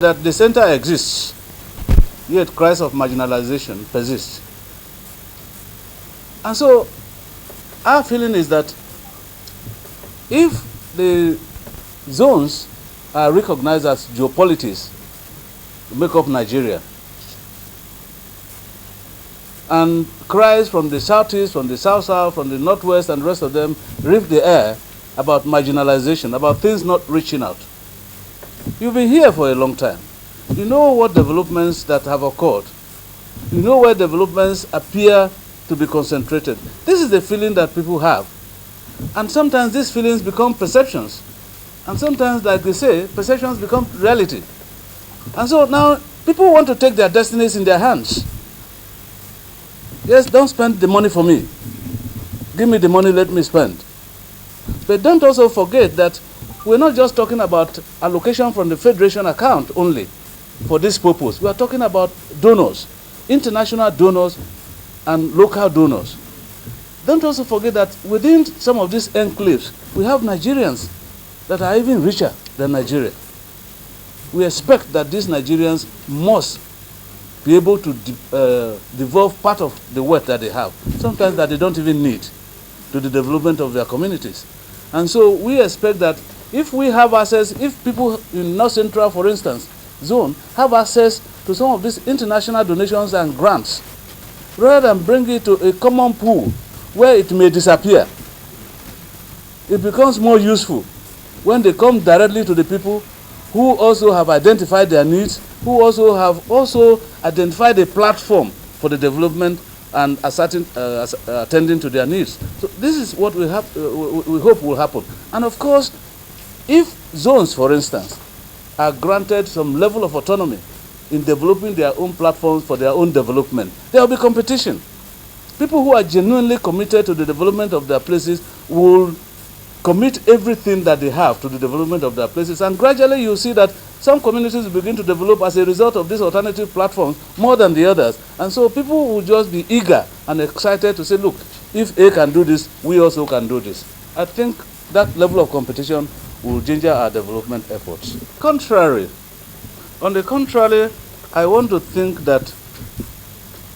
that the center exists, yet cries of marginalization persist. And so our feeling is that if the zones are recognized as geopolitics to make up Nigeria, and cries from the southeast, from the south-south, from the northwest, and the rest of them ripped the air about marginalization, about things not reaching out. You've been here for a long time. You know what developments that have occurred. You know where developments appear to be concentrated. This is the feeling that people have. And sometimes these feelings become perceptions. And sometimes, like they say, perceptions become reality. And so now people want to take their destinies in their hands. Yes, don't spend the money for me. Give me the money, let me spend. But don't also forget that we're not just talking about allocation from the Federation account only for this purpose. We are talking about donors, international donors and local donors. Don't also forget that within some of these enclaves, we have Nigerians that are even richer than Nigeria. We expect that these Nigerians must be able to devolve part of the wealth that they have, sometimes that they don't even need, to the development of their communities. And so we expect that if we have access, if people in North Central, for instance, zone, have access to some of these international donations and grants, rather than bring it to a common pool where it may disappear, it becomes more useful when they come directly to the people who also have identified their needs, who also have identified a platform for the development and attending to their needs. So this is what we hope will happen. And of course, if zones, for instance, are granted some level of autonomy in developing their own platforms for their own development, there will be competition. People who are genuinely committed to the development of their places will commit everything that they have to the development of their places, and gradually you'll see that some communities begin to develop as a result of these alternative platforms more than the others. And so people will just be eager and excited to say, look, if A can do this, we also can do this. I think that level of competition will ginger our development efforts. On the contrary, I want to think that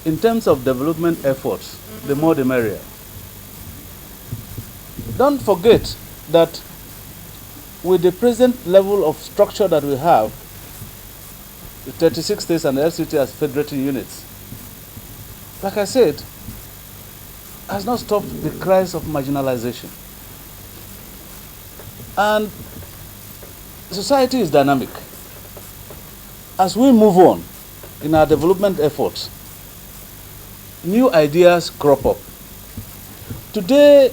in terms of development efforts, the more the merrier. Don't forget that with the present level of structure that we have, the 36 states and the FCT as federating units, like I said, has not stopped the cries of marginalization. And society is dynamic. As we move on in our development efforts, new ideas crop up. Today,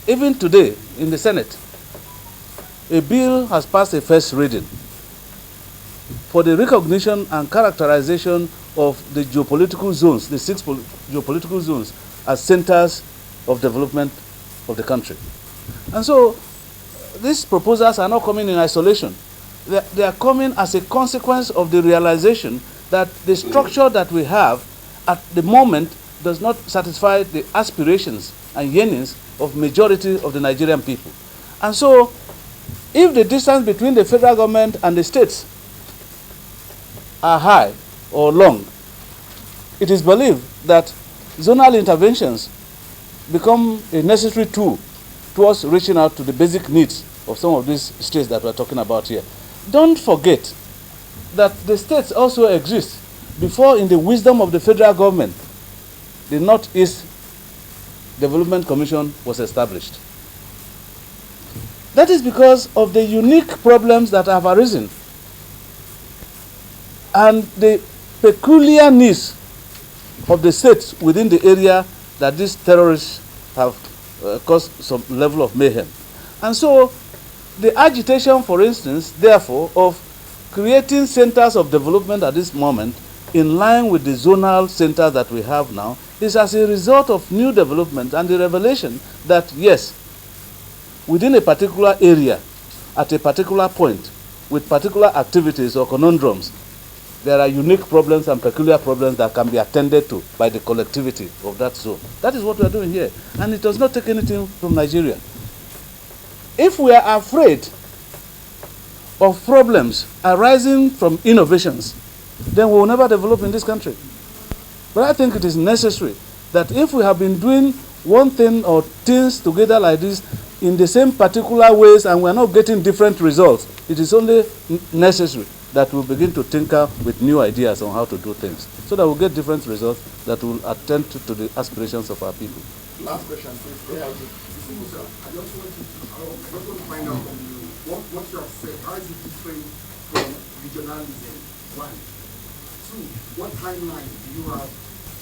even today, in the Senate, a bill has passed a first reading for the recognition and characterization of the geopolitical zones, the 6 geopolitical zones, as centers of development of the country. And so these proposals are not coming in isolation. They are coming as a consequence of the realization that the structure that we have at the moment does not satisfy the aspirations and yearnings of majority of the Nigerian people. And so if the distance between the federal government and the states are high or long, it is believed that zonal interventions become a necessary tool towards reaching out to the basic needs of some of these states that we're talking about here. Don't forget that the states also exist before, in the wisdom of the federal government, the Northeast Development Commission was established. That is because of the unique problems that have arisen and the peculiar needs of the states within the area that these terrorists have caused some level of mayhem. And so the agitation, for instance, therefore, of creating centers of development at this moment in line with the zonal centers that we have now is as a result of new development and the revelation that, yes, within a particular area, at a particular point, with particular activities or conundrums, there are unique problems and peculiar problems that can be attended to by the collectivity of that zone. That is what we are doing here. And it does not take anything from Nigeria. If we are afraid of problems arising from innovations, then we will never develop in this country. But I think it is necessary that if we have been doing one thing or things together like this in the same particular ways and we are not getting different results, it is only necessary that we begin to tinker with new ideas on how to do things so that we'll get different results that will attend to the aspirations of our people. Last question, please. I just want to find out from you what you have said. How is it different from regionalism? One. Two, what timeline do you have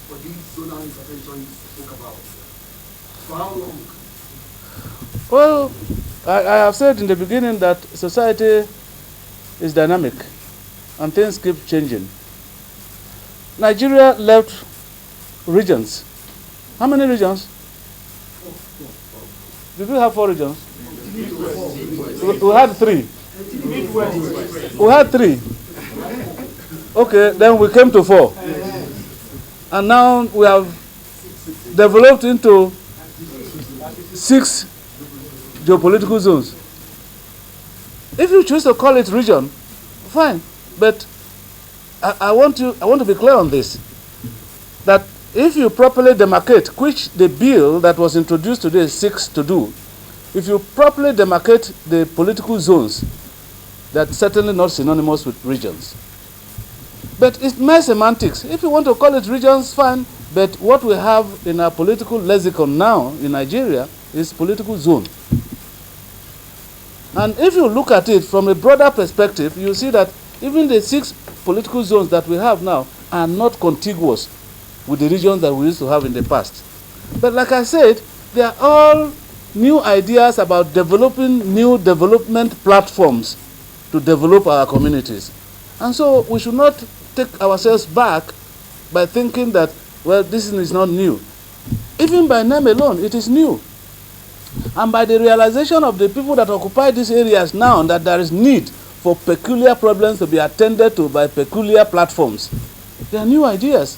for these zonal interventions you spoke about? For how long? Well, I have said in the beginning that society is dynamic and things keep changing. Nigeria left regions. How many regions? Did we have 4 regions? We had 3. We had 3. Okay, then we came to 4. And now we have developed into 6 geopolitical zones. If you choose to call it region, fine. But I want to be clear on this, that if you properly demarcate, which the bill that was introduced today seeks to do, if you properly demarcate the political zones, that's certainly not synonymous with regions. But it's mere semantics. If you want to call it regions, fine. But what we have in our political lexicon now in Nigeria is political zone. And if you look at it from a broader perspective, you see that even the 6 political zones that we have now are not contiguous with the regions that we used to have in the past. But like I said, they are all new ideas about developing new development platforms to develop our communities. And so we should not take ourselves back by thinking that, well, this is not new. Even by name alone, it is new. And by the realization of the people that occupy these areas now that there is need for peculiar problems to be attended to by peculiar platforms, they are new ideas.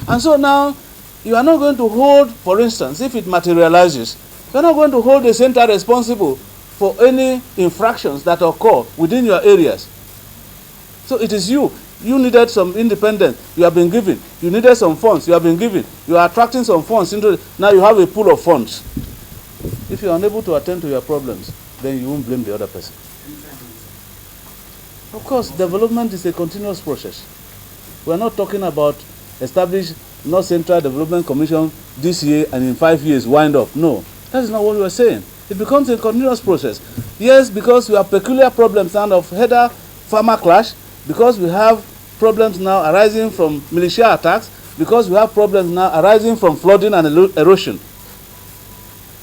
And so now, you are not going to hold, for instance, if it materializes, you are not going to hold the center responsible for any infractions that occur within your areas. So it is you. You needed some independence, you have been given. You needed some funds, you have been given. You are attracting some funds into it. Now you have a pool of funds. If you are unable to attend to your problems, then you won't blame the other person. Of course, development is a continuous process. We are not talking about establish North Central Development Commission this year and in 5 years wind up. No, that is not what we are saying. It becomes a continuous process. Yes, because we have peculiar problems now of header-farmer clash, because we have problems now arising from militia attacks, because we have problems now arising from flooding and erosion.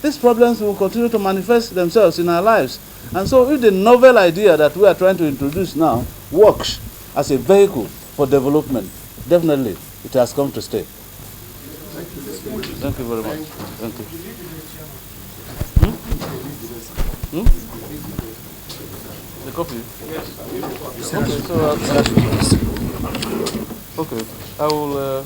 These problems will continue to manifest themselves in our lives. And so if the novel idea that we are trying to introduce now works as a vehicle for development, definitely it has come to stay. Thank you very much. Thank you. The copy? Yes. Okay, so okay, I will